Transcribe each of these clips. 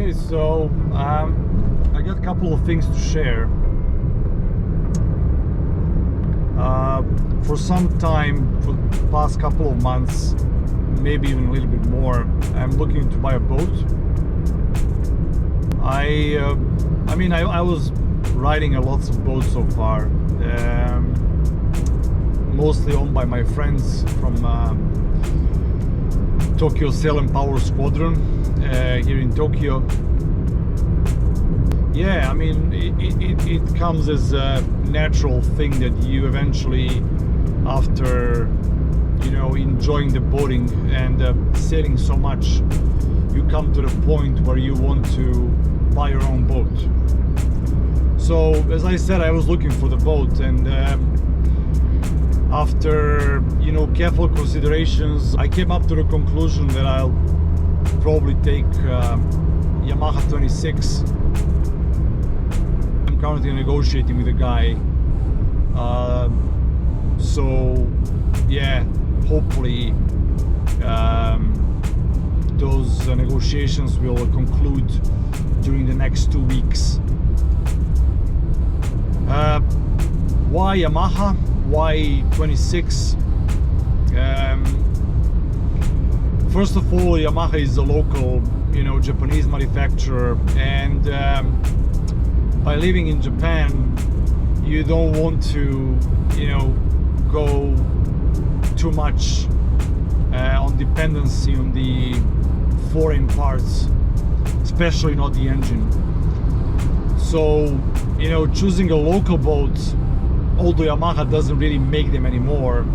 Okay, so I got a couple of things to share. For some time, for the past couple of months, maybe even a little bit more, I'm looking to buy a boat. I mean, I was riding a lots of boats so far, mostly owned by my friends from Tokyo Sail and Power Squadron here in Tokyo. Yeah, I mean, it comes as a natural thing that you eventually, after enjoying the boating and sailing so much, you come to the point where you want to buy your own boat. So as I said, I was looking for the boat, and after careful considerations, I came up to the conclusion that I'll probably take Yamaha 26. I'm currently negotiating with a guy, so yeah, hopefully those negotiations will conclude during the next 2 weeks. Why Yamaha? Why 26? First of all, Yamaha is a local, Japanese manufacturer, and by living in Japan, you don't want to, go too much on dependency on the foreign parts, especially not the engine. So, choosing a local boat, although Yamaha doesn't really make them anymore,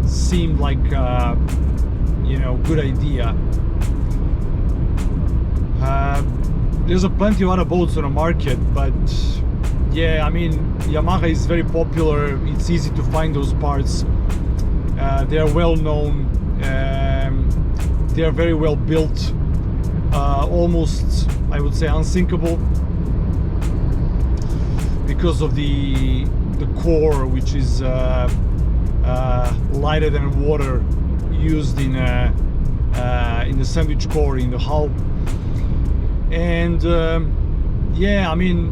seemed like a good idea. There's plenty of other boats on the market, but yeah, I mean, Yamaha is very popular. It's easy to find those parts. They are well known. They are very well built. Almost, I would say, unsinkable because of the core, which is lighter than water, used in the sandwich core in the hull. And yeah, I mean,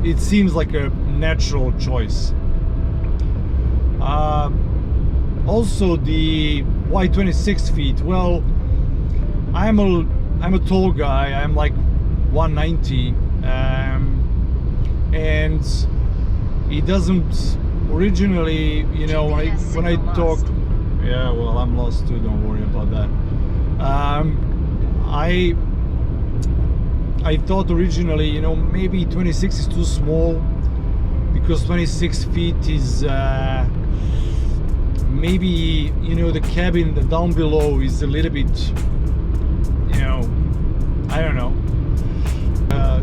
it seems like a natural choice. Also, the why 26 feet? Well, I'm a tall guy. I'm like 190, and it doesn't originally, when I talk. Yeah, well, I'm lost too. Don't worry about that. I thought originally, maybe 26 is too small, because 26 feet is maybe, the cabin, the down below is a little bit, I don't know.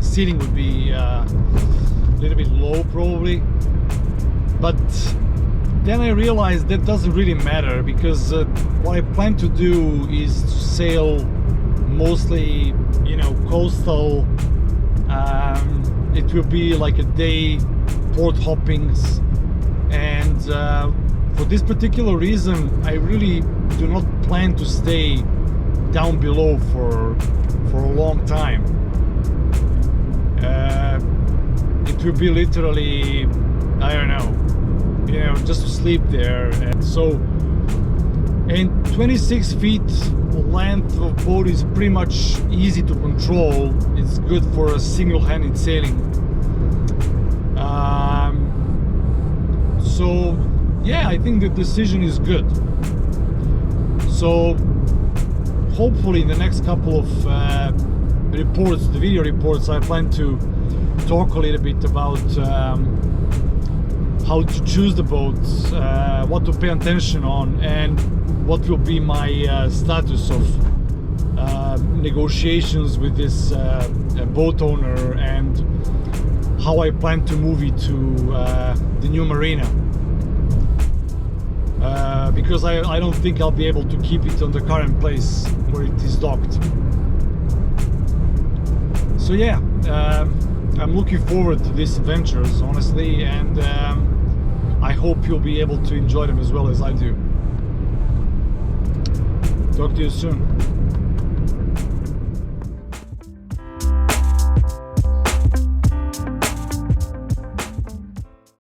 Seating would be a little bit low probably, but then I realized that doesn't really matter, because what I plan to do is to sail mostly, coastal. It will be like a day port hoppings, and for this particular reason, I really do not plan to stay down below for a long time. It will be literally, I don't know, just to sleep there. And 26 feet length of boat is pretty much easy to control. It's good for a single-handed sailing. So yeah, I think the decision is good. So hopefully in the next couple of reports, the video reports, I plan to talk a little bit about how to choose the boats, what to pay attention on, and what will be my status of negotiations with this boat owner, and how I plan to move it to the new marina. Because I don't think I'll be able to keep it on the current place where it is docked. So yeah, I'm looking forward to these adventures, honestly, and I hope you'll be able to enjoy them as well as I do. Talk to you soon.